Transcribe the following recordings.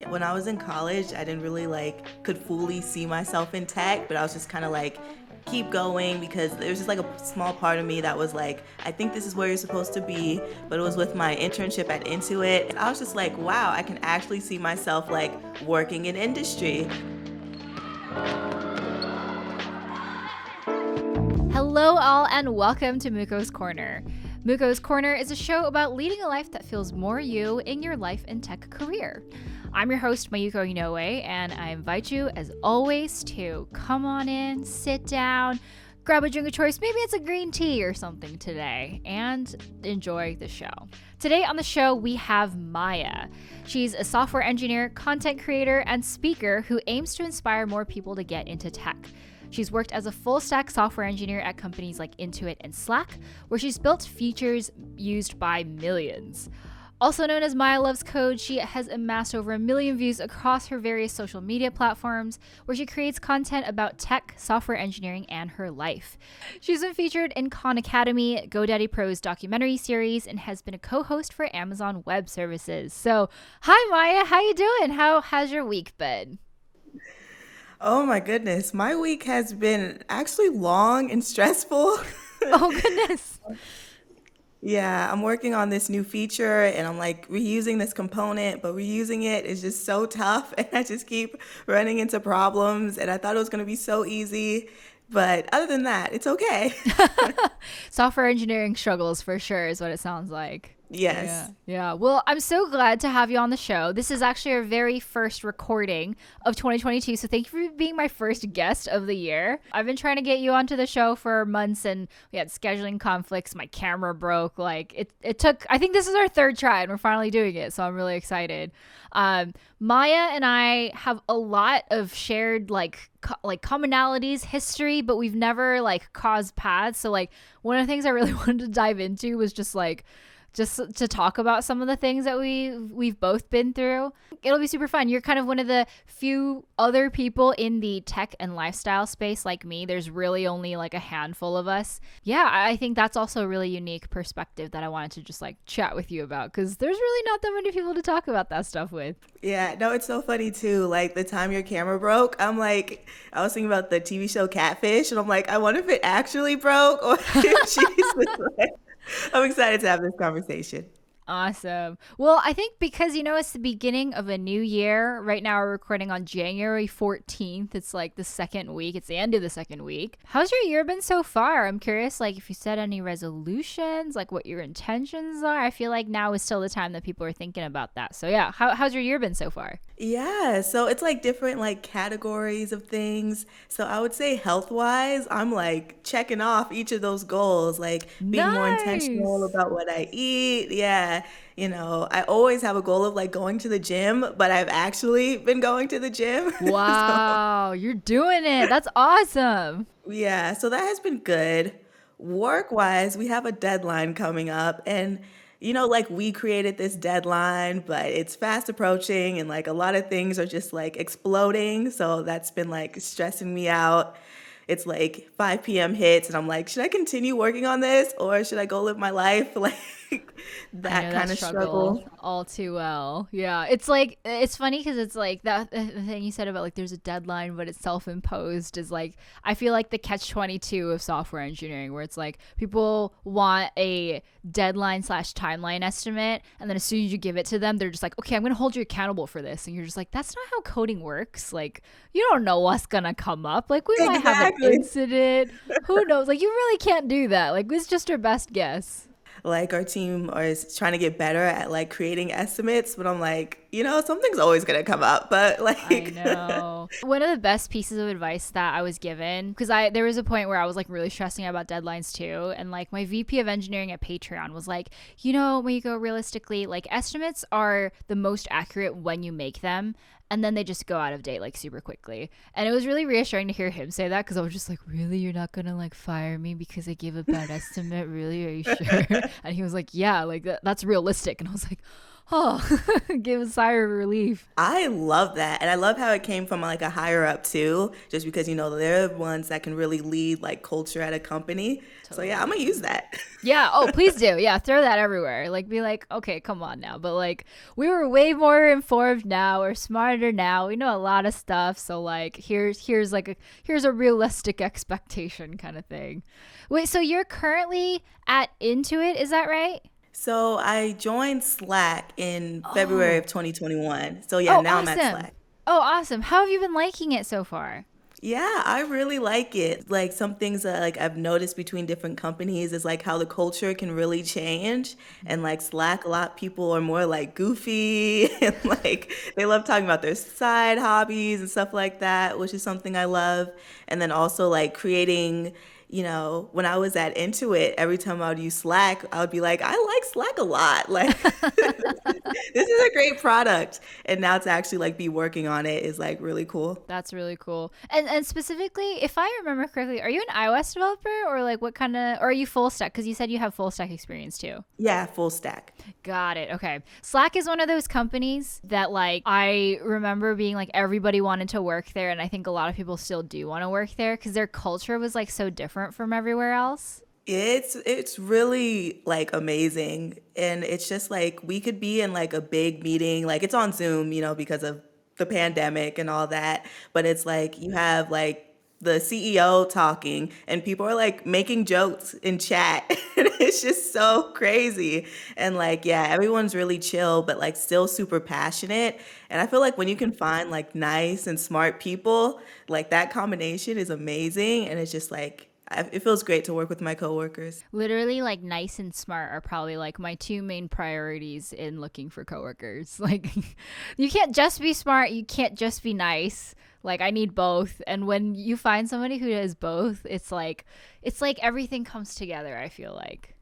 When I was in college, I didn't really could fully see myself in tech, but I was just kind of keep going because there was just a small part of me that was like, I think this is where you're supposed to be. But it was with my internship at Intuit. I was just like, wow, I can actually see myself working in industry. Hello all and welcome to Muko's Corner. Muko's Corner is a show about leading a life that feels more you in your life and tech career. I'm your host, Mayuko, and I invite you, as always, to come on in, sit down, grab a drink of choice, maybe it's a green tea or something today, and enjoy the show. Today on the show, we have Maya. She's a software engineer, content creator, and speaker who aims to inspire more people to get into tech. She's worked as a full-stack software engineer at companies like Intuit and Slack, where she's built features used by millions. Also known as Maya Loves Code, she has amassed over 1 million views across her various social media platforms, where she creates content about tech, software engineering, and her life. She's been featured in Khan Academy, GoDaddy Pro's documentary series, and has been a co-host for Amazon Web Services. So, hi Maya, how you doing? How has your week been? Oh my goodness, my week has been actually long and stressful. Oh goodness. Yeah, I'm working on this new feature and I'm reusing this component, but reusing it is just so tough and I just keep running into problems and I thought it was going to be so easy, but other than that, it's okay. Software engineering struggles for sure is what it sounds like. Yes. Yeah. Well, I'm so glad to have you on the show. This is actually our very first recording of 2022. So thank you for being my first guest of the year. I've been trying to get you onto the show for months and we had scheduling conflicts. My camera broke. It took, I think this is our third try and we're finally doing it. So I'm really excited. Maya and I have a lot of shared commonalities, history, but we've never crossed paths. So one of the things I really wanted to dive into was just to talk about some of the things that we've both been through. It'll be super fun. You're kind of one of the few other people in the tech and lifestyle space like me. There's really only a handful of us. Yeah, I think that's also a really unique perspective that I wanted to just chat with you about because there's really not that many people to talk about that stuff with. Yeah, no, it's so funny too. The time your camera broke, I was thinking about the TV show Catfish and I'm I wonder if it actually broke or if she's I'm excited to have this conversation. Awesome. Well, I think because, it's the beginning of a new year. Right now we're recording on January 14th. It's the second week. It's the end of the second week. How's your year been so far? I'm curious, if you set any resolutions, what your intentions are. I feel like now is still the time that people are thinking about that. So yeah, how's your year been so far? Yeah, so it's different categories of things. So I would say health-wise, I'm checking off each of those goals, being more intentional Nice. about what I eat. Yeah, I always have a goal of going to the gym, but I've actually been going to the gym. So Wow, you're doing it. That's awesome. yeah, so that has been good. Work-wise, we have a deadline coming up and we created this deadline, but it's fast approaching and a lot of things are just exploding. So that's been stressing me out. It's 5 p.m. hits and I'm should I continue working on this or should I go live my life? I That know kind that of struggle struggle. all too well. Yeah, it's funny because it's that the thing you said about there's a deadline, but it's self-imposed is I feel like the catch-22 of software engineering, where it's people want a deadline / timeline estimate, and then as soon as you give it to them, they're just okay, I'm gonna hold you accountable for this, and you're just that's not how coding works. You don't know what's gonna come up. We might have an Exactly. incident. Who knows? You really can't do that. It's just our best guess. Our team is trying to get better at creating estimates, but I'm something's always gonna come up. But I know. One of the best pieces of advice that I was given, because there was a point where I was really stressing out about deadlines too, and my VP of engineering at Patreon was when you go realistically, estimates are the most accurate when you make them, and then they just go out of date super quickly. And it was really reassuring to hear him say that because I was just really, you're not gonna fire me because I gave a bad estimate? Really, are you sure? And he was yeah, that's realistic. And I was Oh, give a sigh of relief. I love that. And I love how it came from like a higher up too, just because, they're the ones that can really lead like culture at a company. So yeah, I'm gonna Totally. use that. Yeah. Oh, please do. Yeah. Throw that everywhere. Like, be like, okay, come on now. But like, we were way more informed now. We're smarter now. We know a lot of stuff. So like, here's a realistic expectation kind of thing. Wait. So you're currently at Intuit, is that right? So I joined Slack in February of Oh. 2021. So yeah, Oh, now I'm at awesome. Slack. Oh, awesome. How have you been liking it so far? Yeah, I really like it. Like some things that like I've noticed between different companies is like how the culture can really change. And like Slack, a lot of people are more like goofy and like they love talking about their side hobbies and stuff like that, which is something I love. And then also like creating, when I was at Intuit, every time I would use Slack, I would be like, I like Slack a lot. Like this is a great product. And now to actually like be working on it is like really cool. That's really cool. And specifically, if I remember correctly, are you an iOS developer or like what kind of, or are you full stack? Because you said you have full stack experience too. Yeah, full stack. Got it. Okay. Slack is one of those companies that like I remember being like everybody wanted to work there, and I think a lot of people still do want to work there because their culture was like so different from everywhere else. It's really like amazing. And it's just like we could be in like a big meeting, like it's on Zoom, because of the pandemic and all that. But it's like you have like the CEO talking and people are like making jokes in chat. And it's just so crazy. And like, yeah, everyone's really chill, but like still super passionate. And I feel like when you can find like nice and smart people, like that combination is amazing. And it's just like, it feels great to work with my coworkers. Literally, like nice and smart are probably like my two main priorities in looking for coworkers. Like, you can't just be smart, you can't just be nice. Like, I need both. And when you find somebody who does both, it's like everything comes together, I feel like.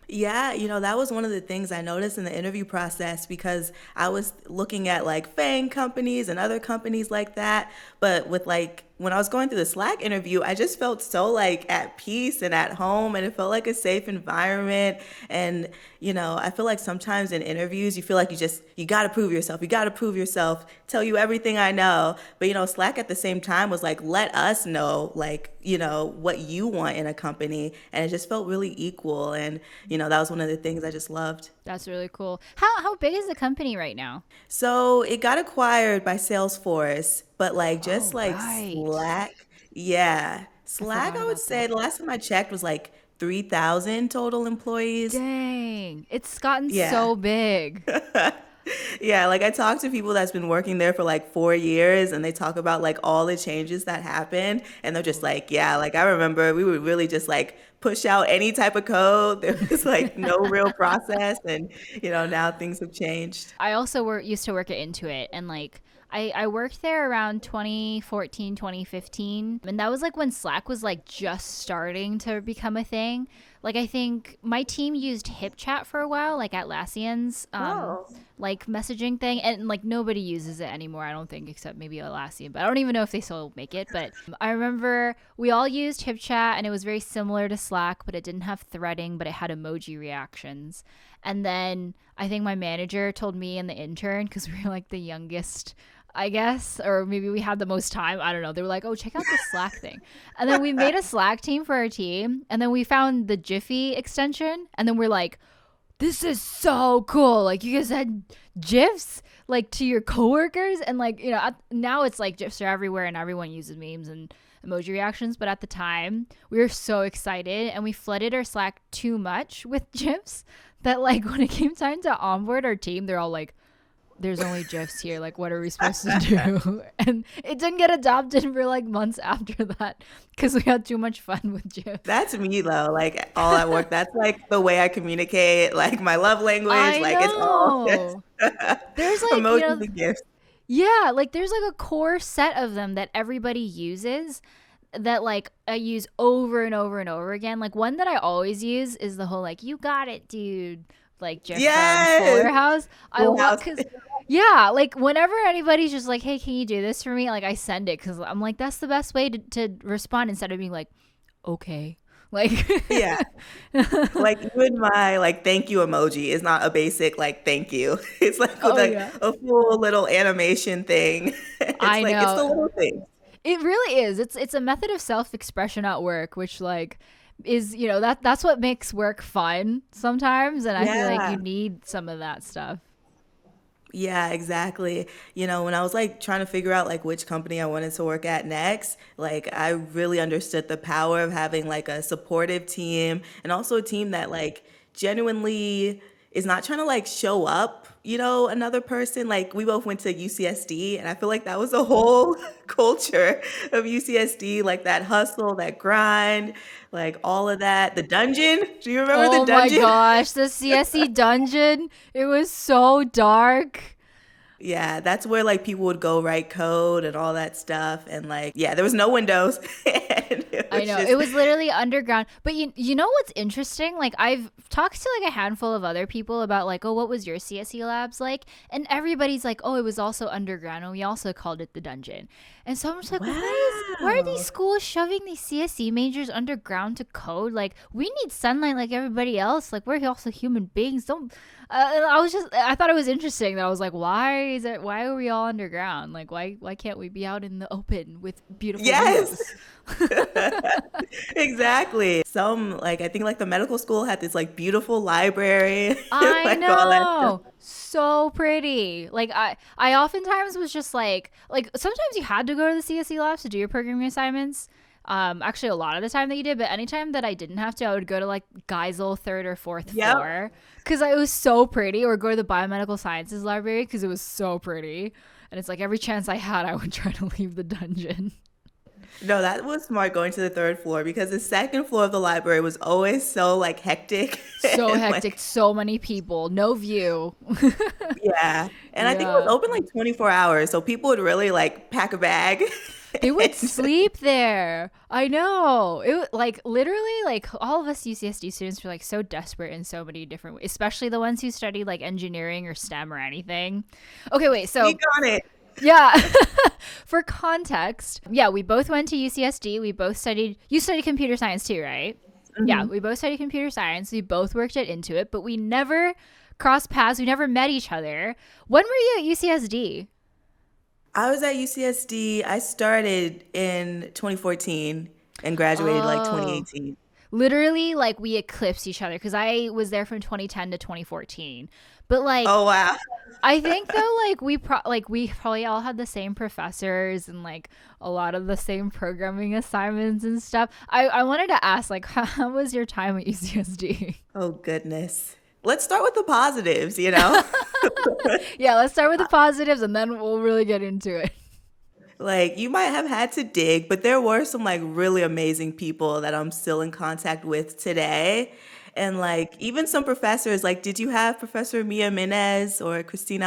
Yeah, that was one of the things I noticed in the interview process because I was looking at like FAANG companies and other companies like that. But with like when I was going through the Slack interview, I just felt so like at peace and at home and it felt like a safe environment. And, I feel like sometimes in interviews, you feel like you got to prove yourself. You got to prove yourself, tell you everything I know. But, Slack at the same time was like, let us know, like, what you want in a company. And it just felt really equal. And, that was one of the things I just loved. That's really cool. How big is the company right now? So it got acquired by Salesforce, but like just Oh, like right. Slack, yeah. I Slack, forgot I would about say that. the last time I checked was like 3,000 total employees. Dang. It's gotten Yeah. so big. Yeah, like I talked to people that's been working there for like 4 years and they talk about like all the changes that happened and they're just like, yeah, like I remember we would really just like push out any type of code. There was like no real process and now things have changed. I also used to work at Intuit, and like I worked there around 2014, 2015, and that was like when Slack was like just starting to become a thing. Like I think my team used HipChat for a while, like Atlassian's Oh. like messaging thing, and like nobody uses it anymore, I don't think, except maybe Atlassian. But I don't even know if they still make it. But I remember we all used HipChat, and it was very similar to Slack, but it didn't have threading, but it had emoji reactions. And then I think my manager told me and the intern, because we were like the youngest, I guess, or maybe we had the most time. I don't know. They were like, oh, check out this Slack thing. And then we made a Slack team for our team. And then we found the Jiffy extension. And then we're like, this is so cool. Like, you guys had GIFs like to your coworkers. And like, now it's like GIFs are everywhere and everyone uses memes and emoji reactions. But at the time, we were so excited and we flooded our Slack too much with GIFs that like when it came time to onboard our team, they're all like, there's only GIFs here. Like, what are we supposed to do? And it didn't get adopted for like months after that because we had too much fun with GIFs. That's me though. Like all at work. That's like the way I communicate. Like my love language. I Like it's all just know. There's like, emojis and gifs. yeah, like there's like a core set of them that everybody uses that like I use over and over and over again. Like one that I always use is the whole like, you got it, dude. Like GIF from Yes. Fuller House. I Full love house. because yeah, like whenever anybody's just like, hey, can you do this for me? Like I send it because I'm like, that's the best way to respond instead of being like, okay. Like, Yeah. Like even my like thank you emoji is not a basic like thank you. It's like with oh like yeah, a full little animation thing. It's I like it's the know. little things. It really is. It's a method of self-expression at work, which like is, that's what makes work fun sometimes, and I feel like you Yeah. need some of that stuff. Yeah, exactly. When I was like trying to figure out like which company I wanted to work at next, like I really understood the power of having like a supportive team and also a team that like genuinely is not trying to like show up, another person. Like we both went to UCSD and I feel like that was a whole culture of UCSD, like that hustle, that grind, like all of that. The dungeon. Do you remember the Oh my dungeon? gosh, the CSE dungeon. It was so dark. Yeah, that's where like people would go write code and all that stuff. And like, yeah, there was no windows. And it I was know. It just, was literally underground. But you know what's interesting? Like I've talked to like a handful of other people about like, "Oh, what was your CSE labs like?" And everybody's like, "Oh, it was also underground and we also called it the dungeon." And so I'm just like, why are these wow. schools shoving these CSE majors underground to code? Like we need sunlight like everybody else. Like we're also human beings. Don't I thought it was interesting that I was like, why are we all underground? Like why can't we be out in the open with beautiful Yes, windows? exactly. Some, like, I think like the medical school had this like beautiful library, I like all that stuff. know. So pretty. Like I oftentimes was just like sometimes you had to go to the CSE labs to do your programming assignments. Actually a lot of the time that you did, but anytime that I didn't have to, I would go to like Geisel third or fourth Yep. floor because it was so pretty, or go to the biomedical sciences library because it was so pretty. And it's like every chance I had, I would try to leave the dungeon. No, that was smart going to the third floor because the second floor of the library was always so like hectic So and hectic, like so many people, no view. yeah. And I think it was Yeah. open like 24 hours, so people would really like pack a bag. They would And sleep there. I know. Like literally like all of us UCSD students were like so desperate in so many different ways, especially the ones who studied like engineering or STEM or anything. Okay, wait. speak So, on it. yeah. For context, yeah, we both went to UCSD. We both studied You studied computer science too, right? Yeah, we both studied computer science. We both worked at Intuit, but we never crossed paths. We never met each other. When were you at UCSD? I was at UCSD. I started in 2014 and graduated like Oh. 2018. Literally, like we eclipsed each other because I was there from 2010 to 2014. But like Oh wow. I think though, like we probably all had the same professors and like a lot of the same programming assignments and stuff. I wanted to ask, like, how was your time at UCSD? Oh goodness. Let's start with the positives. Yeah, let's start with the positives and then we'll really get into it. Like you might have had to dig, but there were some like really amazing people that I'm still in contact with today. And like even some professors, like did you have Professor Mia Minez or Christine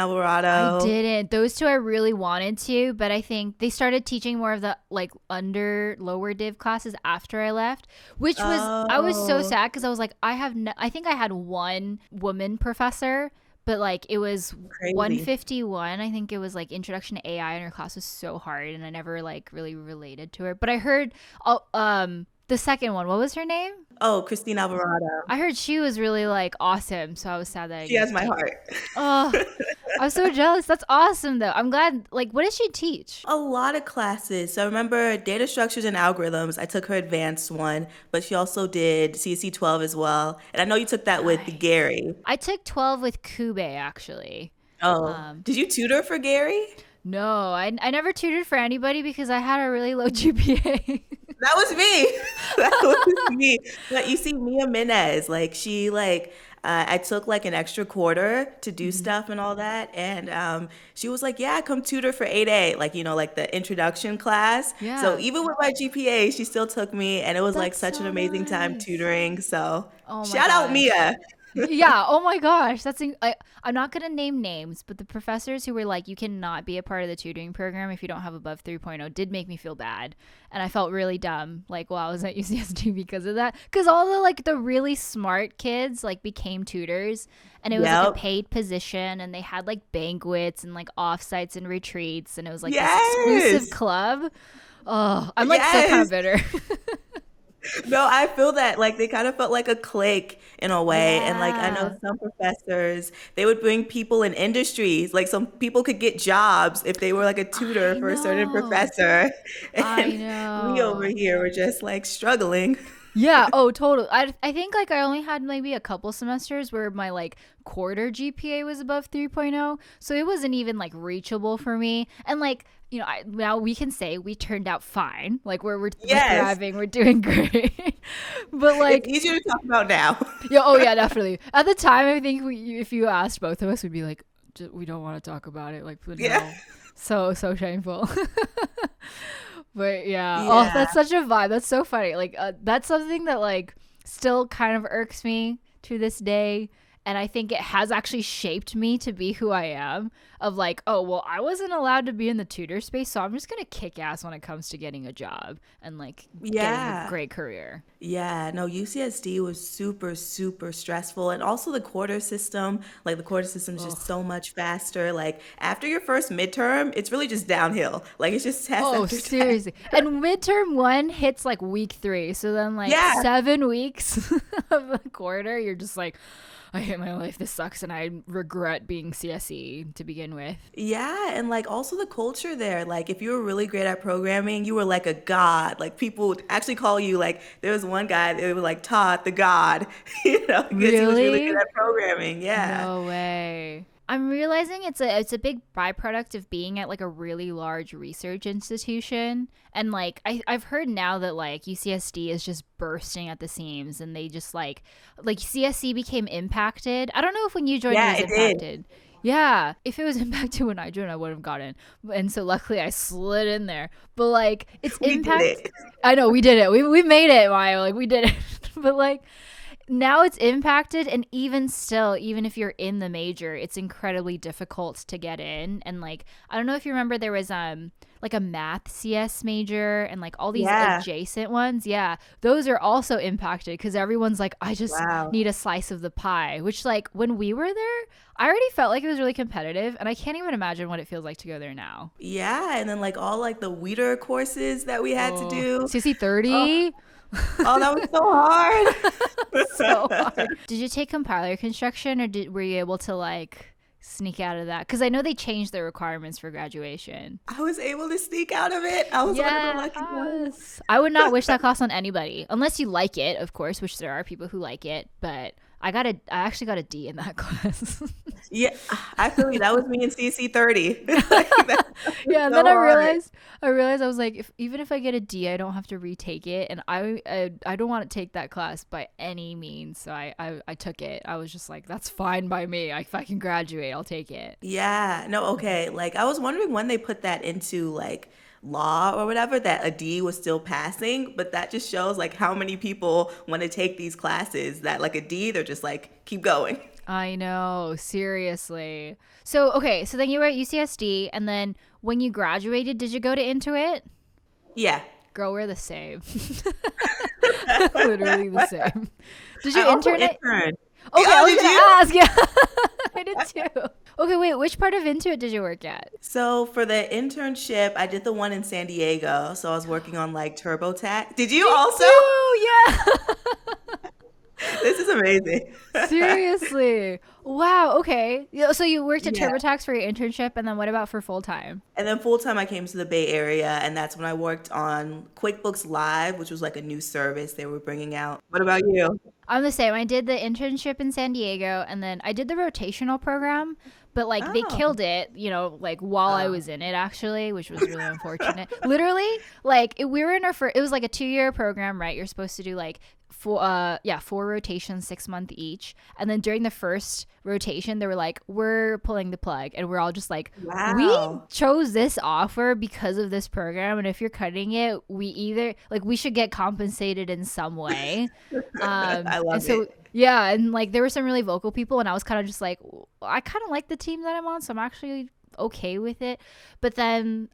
I Alvarado? didn't. Those two I really wanted to, but I think they started teaching more of the like under lower div classes after I left, which was I was so Oh, sad because I was like I think I had one woman professor, but like it was crazy. 151. I think it was like introduction to AI, and her class was so hard, and I never like really related to her. But I heard the second one. What was her name? Oh, Christine Alvarado. I heard she was really like awesome, so I was sad that I She didn't get has to my take her. heart. Oh, I'm so jealous. That's awesome, though. I'm glad. Like, what does she teach? A lot of classes. So I remember data structures and algorithms. I took her advanced one, but she also did CSC 12 as well. And I know you took that with Nice. Gary. I took 12 with Kube, actually. Oh, Um, did you tutor for Gary? no, I never tutored for anybody because I had a really low GPA. That was me. That was me. But you see, Mia Minez, like she like I took like an extra quarter to do Mhm. stuff and all that, and she was like, "Yeah, come tutor for 8A," like like the introduction class. So Yeah, even with my GPA, she still took me, and it was like that's such an so amazing time nice. tutoring. So Oh my shout out gosh. Mia. Yeah. Oh my gosh. I'm not gonna name names, but the professors who were like, you cannot be a part of the tutoring program if you don't have above 3.0 did make me feel bad, and I felt really dumb. Like while I was at UCSD because of that. Because all the really smart kids like became tutors, and it was like a Yep. paid position, and they had like banquets and like offsites and retreats, and it was like this exclusive Yes. club. Oh, I'm like still kind of Yes. bitter. No, I feel that like they kind of felt like a clique in a way. And like I know Yeah, some professors, they would bring people in industries. Like some people could get jobs if they were like a tutor I for a certain know. professor. I And we over know. here were just like struggling. Yeah, oh totally. I think like I only had maybe a couple semesters where my like quarter GPA was above 3.0, so it wasn't even like reachable for me. And like, now we can say we turned out fine. Like we're Yes, thriving, we're doing great. But it's like, easier to talk about now. yeah, oh yeah, definitely. At the time, I think if you asked both of us, we'd be like, We don't want to talk about it." Like, but Yeah. no, so shameful. But yeah, oh, Yeah. that's such a vibe. That's so funny. Like, that's something that like still kind of irks me to this day. And I think it has actually shaped me to be who I am. Of like, oh well, I wasn't allowed to be in the tutor space, so I'm just gonna kick ass when it comes to getting a job and like getting a Yeah. great career. Yeah, no, UCSD was super, super stressful. And also the quarter system, like the quarter system is just Ugh. so much faster. Like after your first midterm, it's really just downhill. Like it's just test Oh, after test. seriously. And midterm one hits like week 3. So then, like, Yeah, 7 weeks of the quarter, you're just like, I hate my life. This sucks. And I regret being CSE to begin with. yeah. And like also the culture there. Like if you were really great at programming, you were like a god. Like people would actually call you like there was one guy, they were like Todd the God, because he was really good Really? at programming. Yeah. No way. I'm realizing it's a big byproduct of being at like a really large research institution. And like I've heard now that like UCSD is just bursting at the seams, and they just like CSC became impacted. I don't know if when you joined it Yeah, was it did. impacted. Yeah, if it was impacted when I joined, I would have gotten. And so luckily I slid in there. But like it's We did impact. it. I know we did it. We made it, Maya. Like we did it. But like now it's impacted, and even still, even if you're in the major, it's incredibly difficult to get in. And like I don't know if you remember, there was like a math CS major and like all these Yeah. adjacent ones. Yeah, those are also impacted because everyone's like, I just Wow. need a slice of the pie. Which like when we were there, I already felt like it was really competitive, and I can't even imagine what it feels like to go there now. Yeah, and then like all like the weeder courses that we had to Oh, do. CC Oh, 30. oh, that was so So hard. hard. Did you take compiler construction, or were you able to like sneak out of that? Because I know they changed the requirements for graduation. I was able to sneak out of it. I was one of the lucky ones. Yes. I would not wish that class on anybody, unless you like it, of course, which there are people who like it. But I actually got a D in that class. Yeah, I feel you. That was me in CC 30. Like, that was Yeah, and then so hard. I realized I was like, if even if I get a D, I don't have to retake it, and I don't want to take that class by any means. So I took it. I was just like, that's fine by me. If I can graduate, I'll take it. Yeah, no, okay. Like I was wondering when they put that into like law or whatever that a D was still passing, but that just shows like how many people want to take these classes that like a D, they're just like keep going. I know, seriously. So okay, so then you were at UCSD, and then when you graduated, did you go to Intuit? Yeah. Girl, we're the same. Literally the same. Did I you also intern it? interned. Okay, I Oh, was did gonna you? ask. Yeah, I did too. Okay, wait. Which part of Intuit did you work at? So for the internship, I did the one in San Diego. So I was working on like TurboTax. Did you Me also? too. Yeah. This is amazing. Seriously. Wow. Okay. Yeah, so you worked at Yeah. TurboTax for your internship, and then what about for full time? And then full time, I came to the Bay Area, and that's when I worked on QuickBooks Live, which was like a new service they were bringing out. What about you? I'm the same. I did the internship in San Diego, and then I did the rotational program, but like they Oh, killed it, like while I oh, was in it actually, which was really unfortunate. Literally, like we were in our first, it was like a 2-year program, right? You're supposed to do like four rotations, 6 month each. And then during the first rotation, they were like, we're pulling the plug. And we're all just like, we wow. chose this offer because of this program. And if you're cutting it, we either like we should get compensated in some way. I And love so it. yeah, and like there were some really vocal people, and I was kind of just like, I kind of like the team that I'm on, so I'm actually okay with it. But then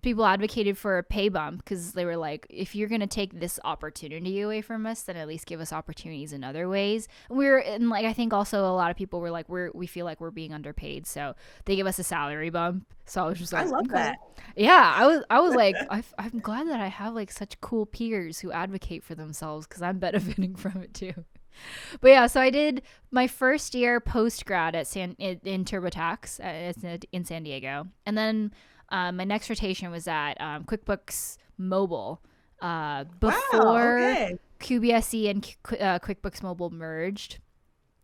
people advocated for a pay bump because they were like, if you're going to take this opportunity away from us, then at least give us opportunities in other ways. And we were, and like, I think also a lot of people were like, we feel like we're being underpaid. So they give us a salary bump. So I was just I like, love okay. that. Yeah, I was like, I'm glad that I have like such cool peers who advocate for themselves because I'm benefiting from it too. But yeah, so I did my first year post grad at in TurboTax in San Diego, and then my next rotation was at QuickBooks Mobile Wow, before okay. QBSE and QuickBooks Mobile merged.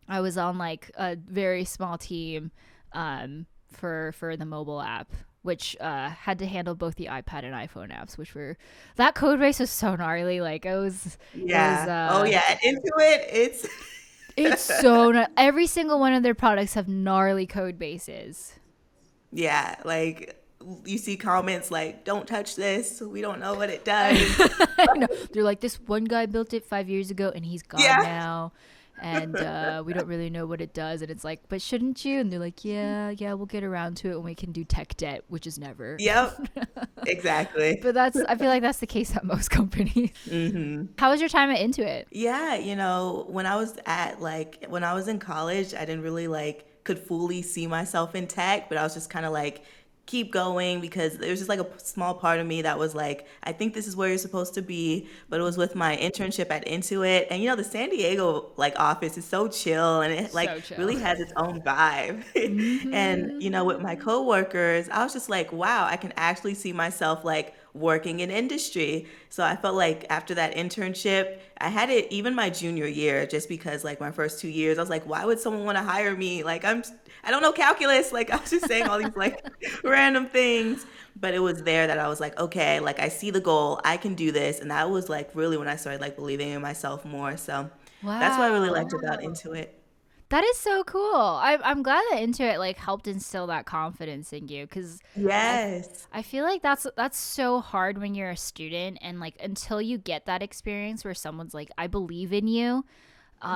I was on like a very small team for the mobile app, which had to handle both the iPad and iPhone apps, which were that code base was so gnarly. Like it was Yeah. Oh, yeah, at Intuit, it's it's so every single one of their products have gnarly code bases. yeah, like, you see comments like, "Don't touch this, we don't know what it does." I know. They're like, this one guy built it 5 years ago and he's gone Yeah. now. And we don't really know what it does. And it's like, but shouldn't you? And they're like, yeah, we'll get around to it when we can do tech debt, which is never. Yep, exactly. But I feel like that's the case at most companies. Mhm. How was your time at Intuit? Yeah, when I was in college, I didn't really could fully see myself in tech, but I was just kind of like keep going because there was just like a small part of me that was like, I think this is where you're supposed to be. But it was with my internship at Intuit, and the San Diego office is so chill, and it So chill. really has its own vibe. And Mm-hmm. with my coworkers, I was just like, wow, I can actually see myself working in industry. So I felt like after that internship, I had it even my junior year, just because my first 2 years, I was like, why would someone want to hire me? I don't know calculus. Like I was just saying all these random things. But it was there that I was like, okay, I see the goal, I can do this. And that was really when I started believing in myself more. So that's what I really liked Wow. about Intuit. That is so cool. I'm glad that Intuit like helped instill that confidence in you because Yes. I feel like that's so hard when you're a student and like until you get that experience where someone's like I believe in you,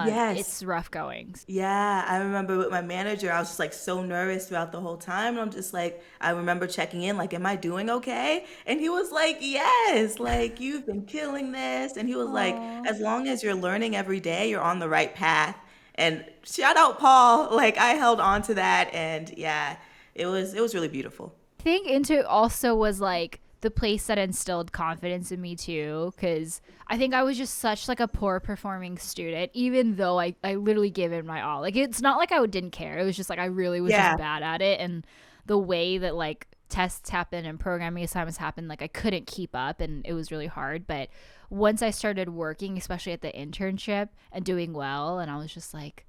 Yes. it's rough goings. Yeah, I remember with my manager, I was just so nervous throughout the whole time. And I'm just I remember checking in, am I doing okay? And he was like, yes, you've been killing this. And he was like, Oh. as long as you're learning every day, you're on the right path. And shout out Paul, I held on to that. And yeah, it was really beautiful. I think Intuit also was like the place that instilled confidence in me too because I think I was just such like a poor performing student even though I literally gave it my all. Like it's not like I didn't care. It was just like I really was just Yeah. bad at it and the way that like tests happen and programming assignments happen like I couldn't keep up and it was really hard. But once I started working, especially at the internship and doing well, and I was just like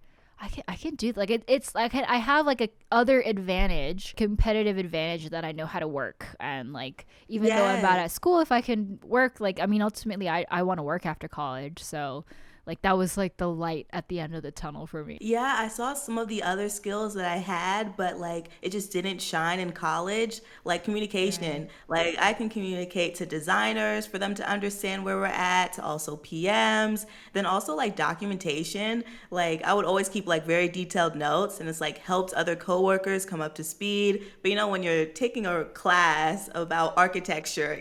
I can do like it's like I have like a other advantage, competitive advantage that I know how to work and like even though I'm bad Yes. at school, if I can work like I mean ultimately I want to work after college, so like that was like the light at the end of the tunnel for me. Yeah, I saw some of the other skills that I had, but it just didn't shine in college, like Right. communication. Like I can communicate to designers for them to understand where we're at, to also PMs, then also documentation. Like I would always keep very detailed notes, and it's helped other coworkers come up to speed. But when you're taking a class about architecture,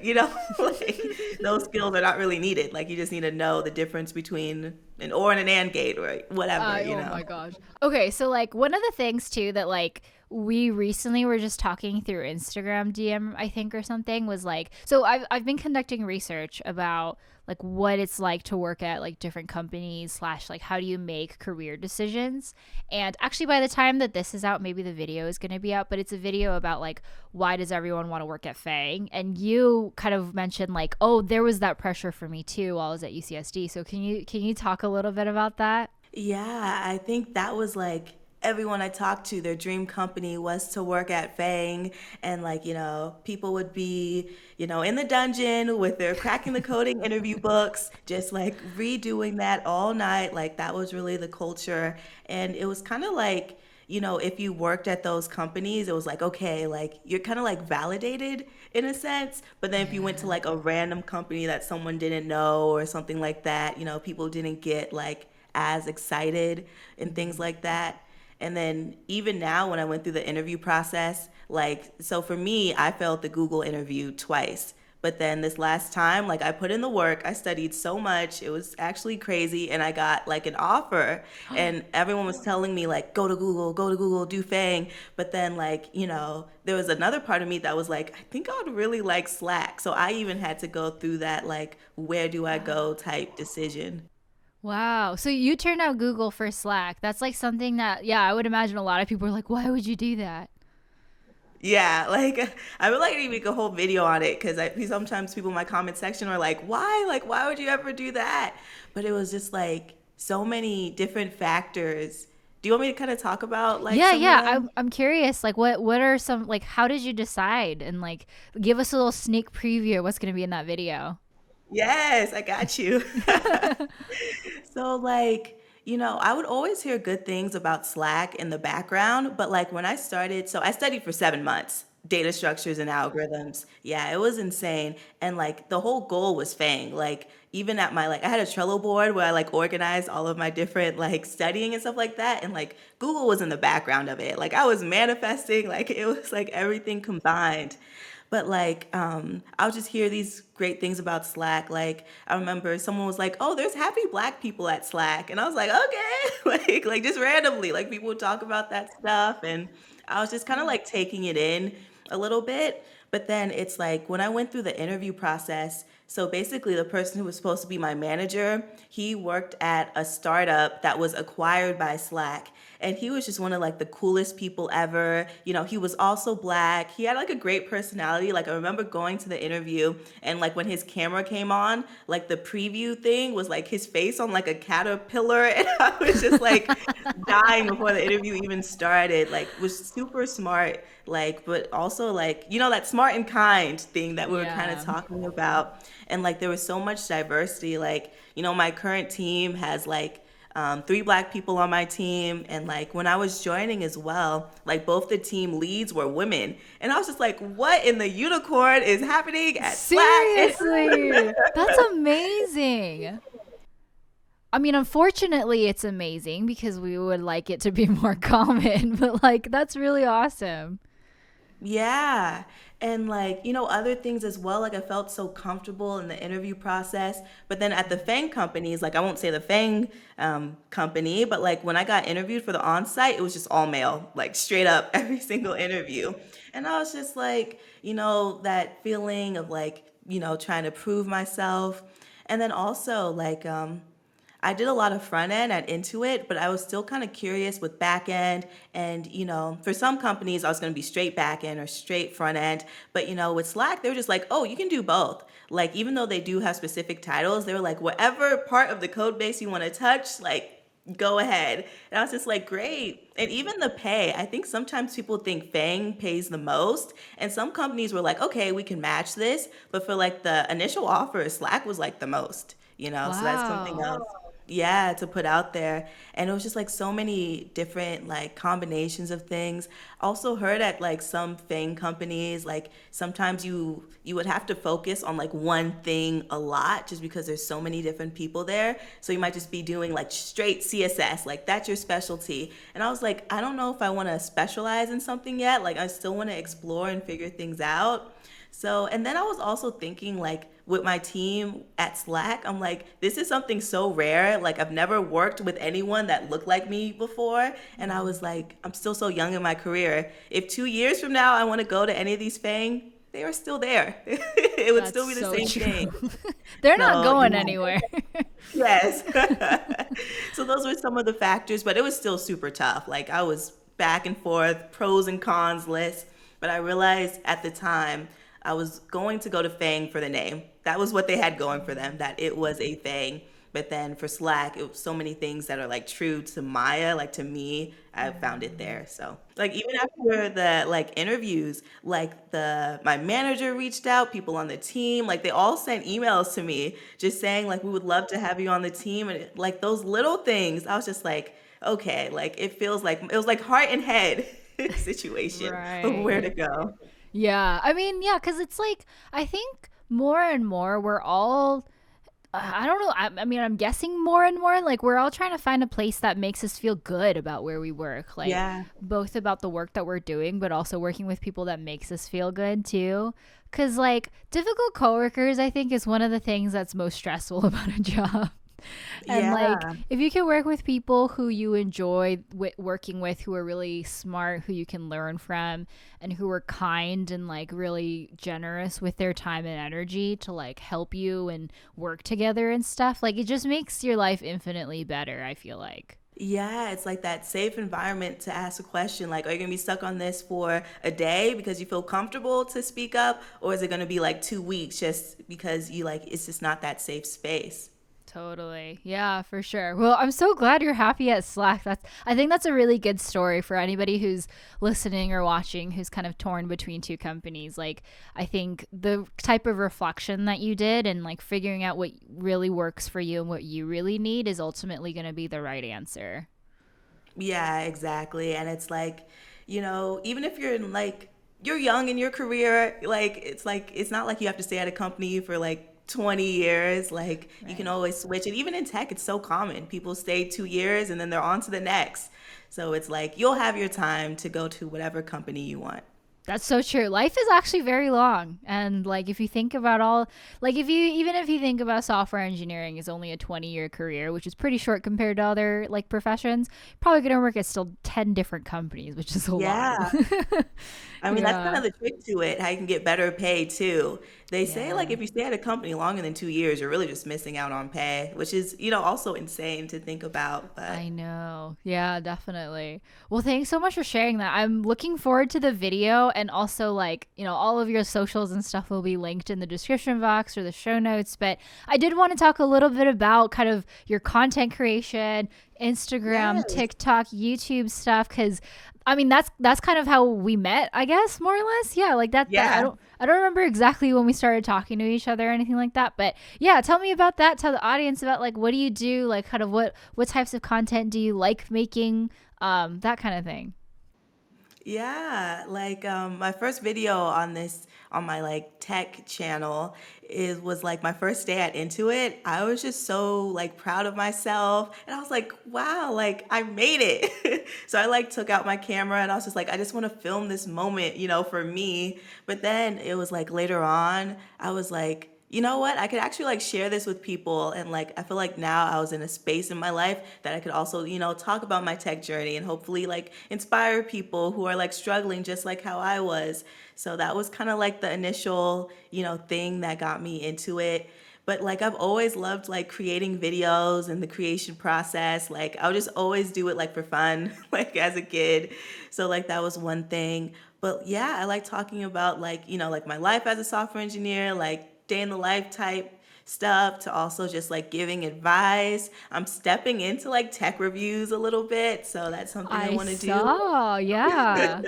those skills are not really needed. Like you just need to know the difference between an or and an and gate or whatever. Oh my gosh. Okay, so like one of the things too that like we recently were just talking through Instagram DM, I think, or something, was like so I've been conducting research about like what it's like to work at like different companies slash like how do you make career decisions. And actually by the time that this is out, maybe the video is gonna be out, but it's a video about like why does everyone want to work at FAANG? And you kind of mentioned like, oh, there was that pressure for me too while I was at UCSD. So can you talk a little bit about that? Yeah, I think that was everyone I talked to, their dream company was to work at Fang. And people would be, in the dungeon with their cracking the coding interview books, just redoing that all night. Like that was really the culture. And it was kind of if you worked at those companies, it was okay, you're kind of validated in a sense. But then if you went to Yeah. a random company that someone didn't know or something like that, people didn't get as excited and things Mhm. like that. And then even now, when I went through the interview process, like, so for me, I failed the Google interview twice. But then this last time, like, I put in the work, I studied so much, it was actually crazy, and I got like an offer, and everyone was telling me, like, go to Google, do FAANG. But then, like, there was another part of me that was like, I think I would really like Slack. So I even had to go through that, like, where do I go type decision. Wow. So you turned out Google for Slack. That's like something that, yeah, I would imagine a lot of people are like, why would you do that? Yeah, like I would like to make a whole video on it because I sometimes people in my comment section are like, "Why? Like, why would you ever do that?" But it was just like so many different factors. Do you want me to kind of talk about like Yeah, some of yeah. them? I'm curious. Like, what are some like? How did you decide? And like, give us a little sneak preview of what's going to be in that video. Yes, I got you. So like, I would always hear good things about Slack in the background, but like when I started, so I studied for 7 months, data structures and algorithms. Yeah, it was insane. And like the whole goal was FANG. Like even at my like I had a Trello board where I like organized all of my different like studying and stuff like that. And like Google was in the background of it. Like I was manifesting, like it was like everything combined. But like, I'll just hear these great things about Slack. Like, I remember someone was like, "Oh, there's happy Black people at Slack," and I was like, "Okay," like just randomly, like people would talk about that stuff, and I was just kind of like taking it in a little bit. But then it's like when I went through the interview process. So basically, the person who was supposed to be my manager, he worked at a startup that was acquired by Slack. And he was just one of like the coolest people ever. He was also black. He had like a great personality. Like I remember going to the interview and like when his camera came on, like the preview thing was like his face on like a caterpillar. And I was just like dying before the interview even started. Like was super smart. Like, but also like, that smart and kind thing that we were kind of Yeah. talking about. And like there was so much diversity. Like, my current team has like 3 Black people on my team. And like when I was joining as well, like both the team leads were women. And I was just like, what in the unicorn is happening at Slack? Seriously. That's amazing. I mean, unfortunately, it's amazing because we would like it to be more common, but like, that's really awesome. Yeah. And like, other things as well. Like I felt so comfortable in the interview process. But then at the FANG companies, like I won't say the FANG company, but like when I got interviewed for the on-site, it was just all male, like straight up every single interview. And I was just like, that feeling of like, trying to prove myself. And then also like I did a lot of front end at Intuit, but I was still kind of curious with back end. And, for some companies, I was going to be straight back end or straight front end. But, with Slack, they were just like, oh, you can do both. Like, even though they do have specific titles, they were like, whatever part of the code base you want to touch, like, go ahead. And I was just like, great. And even the pay, I think sometimes people think FANG pays the most. And some companies were like, okay, we can match this. But for like the initial offer, Slack was like the most. So that's something Wow. else. Yeah, to put out there. And it was just like so many different like combinations of things. Also heard at like some FANG companies, like sometimes you would have to focus on like one thing a lot just because there's so many different people there. So you might just be doing like straight CSS, like that's your specialty. And I was like, I don't know if I want to specialize in something yet. Like I still want to explore and figure things out. So, and then I was also thinking like with my team at Slack, I'm like, this is something so rare. Like I've never worked with anyone that looked like me before. And I was like, I'm still so young in my career. If 2 years from now I want to go to any of these FANG, they are still there. It would That's still be the so same true. thing. They're not So, going yeah. anywhere. Yes. So those were some of the factors, but it was still super tough. Like I was back and forth, pros and cons list. But I realized at the time I was going to go to FANG for the name. That was what they had going for them, that it was a FANG. But then for Slack, it was so many things that are like true to Maya, like to me, I found it there. So like even after the like interviews, like the my manager reached out, people on the team, like they all sent emails to me just saying like we would love to have you on the team. And like those little things, I was just like, okay, like it feels like it was like heart and head situation of where Right. to go. Yeah. I mean, yeah, because it's like, I think more and more we're all I don't know. I mean, I'm guessing more and more. Like, we're all trying to find a place that makes us feel good about where we work. Like, Yeah. both about the work that we're doing, but also working with people that makes us feel good too. Cause like difficult coworkers, I think is one of the things that's most stressful about a job. And like, Yeah. if you can work with people who you enjoy working with, who are really smart, who you can learn from, and who are kind and like really generous with their time and energy to like help you and work together and stuff, like it just makes your life infinitely better, I feel like. Yeah, it's like that safe environment to ask a question like, are you gonna be stuck on this for a day because you feel comfortable to speak up? Or is it gonna be like 2 weeks just because you like it's just not that safe space? Totally. Yeah, for sure. Well, I'm so glad you're happy at Slack. I think that's a really good story for anybody who's listening or watching who's kind of torn between two companies. Like, I think the type of reflection that you did and like figuring out what really works for you and what you really need is ultimately going to be the right answer. Yeah, exactly. And it's even if you're in you're young in your career, like it's not like you have to stay at a company for like 20 years. Like you can Right. always switch. And even in tech, it's so common. People stay 2 years and then they're on to the next. So it's like you'll have your time to go to whatever company you want. That's so true. Life is actually very long. And like if you think about all like if you even if you think about software engineering is only a 20-year career, which is pretty short compared to other like professions, probably going to work at still 10 different companies, which is a lot. Yeah. I mean, that's kind Yeah. of the trick to it, how you can get better pay too. They say like Yeah. if you stay at a company longer than 2 years, you're really just missing out on pay, which is, also insane to think about. But I know. Yeah, definitely. Well, thanks so much for sharing that. I'm looking forward to the video and also like, all of your socials and stuff will be linked in the description box or the show notes, but I did want to talk a little bit about kind of your content creation, Instagram, yes, TikTok, YouTube stuff cuz I mean that's kind of how we met, I guess, more or less. Yeah, like that yeah. I don't remember exactly when we started talking to each other or anything like that, but yeah, tell me about that. Tell the audience about like what do you do, like kind of what types of content do you like making, that kind of thing. Yeah, my first video on my like tech channel is was like my first day at Intuit. I was just so like proud of myself and I was like, wow, like I made it. So I like took out my camera and I was just like, I just want to film this moment, for me. But then it was like later on, I was like, you know what? I could actually like share this with people. And like, I feel like now I was in a space in my life that I could also, talk about my tech journey and hopefully like inspire people who are like struggling just like how I was. So that was kind of like the initial, thing that got me into it. But like I've always loved like creating videos and the creation process. Like I would just always do it like for fun, like as a kid. So like that was one thing. But yeah, I like talking about like, like my life as a software engineer, like day in the life type stuff to also just like giving advice. I'm stepping into like tech reviews a little bit, so that's something I I want to do. saw. Yeah.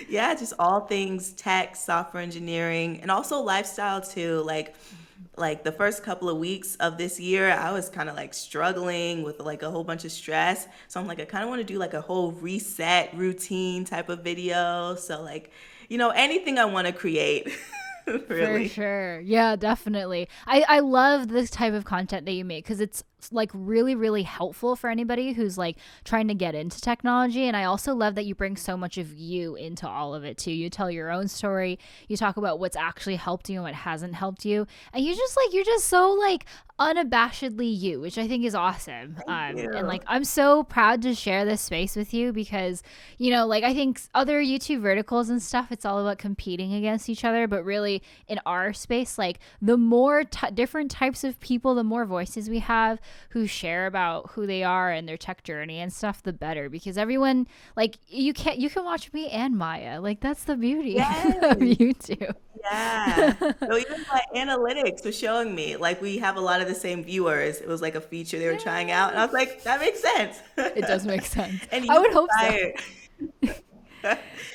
Yeah, just all things tech, software engineering, and also lifestyle too. Like the first couple of weeks of this year, I was kind of like struggling with like a whole bunch of stress. So I'm like, I kind of want to do like a whole reset routine type of video. So like, anything I want to create, For really. sure. Yeah, definitely. I love this type of content that you make because it's like really, really helpful for anybody who's like trying to get into technology. And I also love that you bring so much of you into all of it too. You tell your own story, you talk about what's actually helped you and what hasn't helped you. And you're just so like unabashedly you, which I think is awesome. Thank And you. like I'm so proud to share this space with you because like I think other YouTube verticals and stuff, it's all about competing against each other. But really, in our space, like the more different types of people, the more voices we have who share about who they are and their tech journey and stuff, the better. Because everyone, like, you can watch me and Maya. Like that's the beauty of Yes. YouTube. Yeah. So even my analytics was showing me like we have a lot of the same viewers. It was like a feature they were trying out, and I was Yes, like, that makes sense. it does make sense. And I you've would hope so. inspired.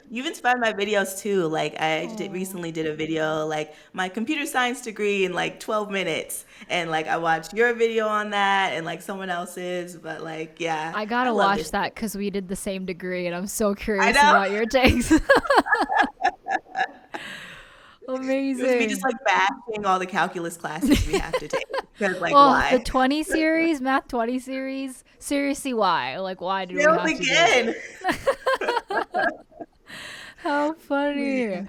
You've inspired my videos too. Like Oh, recently did a video like my computer science degree in like 12 minutes, and like I watched your video on that and like someone else's. But like, yeah, I I gotta love watch this. that because we did the same degree, and I'm so I curious know. about your takes. It was me just Amazing. like bashing all the calculus classes we have to take. Because like Oh, the why? 20 series, Math 20 series. Seriously, why? Like, why do we Failed have to do it? again. How funny. Yeah.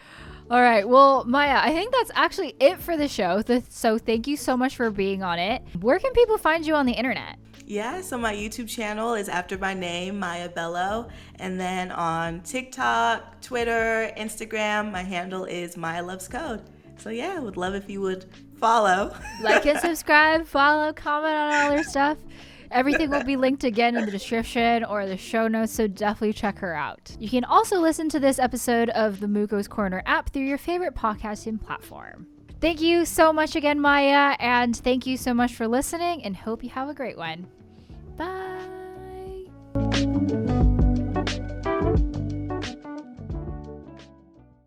All right. Well, Maya, I think that's actually it for the show. So thank you so much for being on it. Where can people find you on the internet? Yeah, so my YouTube channel is after my name, Maya Bello. And then on TikTok, Twitter, Instagram, my handle is Maya Loves Code. So yeah, would love if you would follow. Like and subscribe, follow, comment on all their stuff. Everything will be linked again in the description or the show notes, so definitely check her out. You can also listen to this episode of the Muko's Corner app through your favorite podcasting platform. Thank you so much again, Maya, and thank you so much for listening, and hope you have a great one. Bye.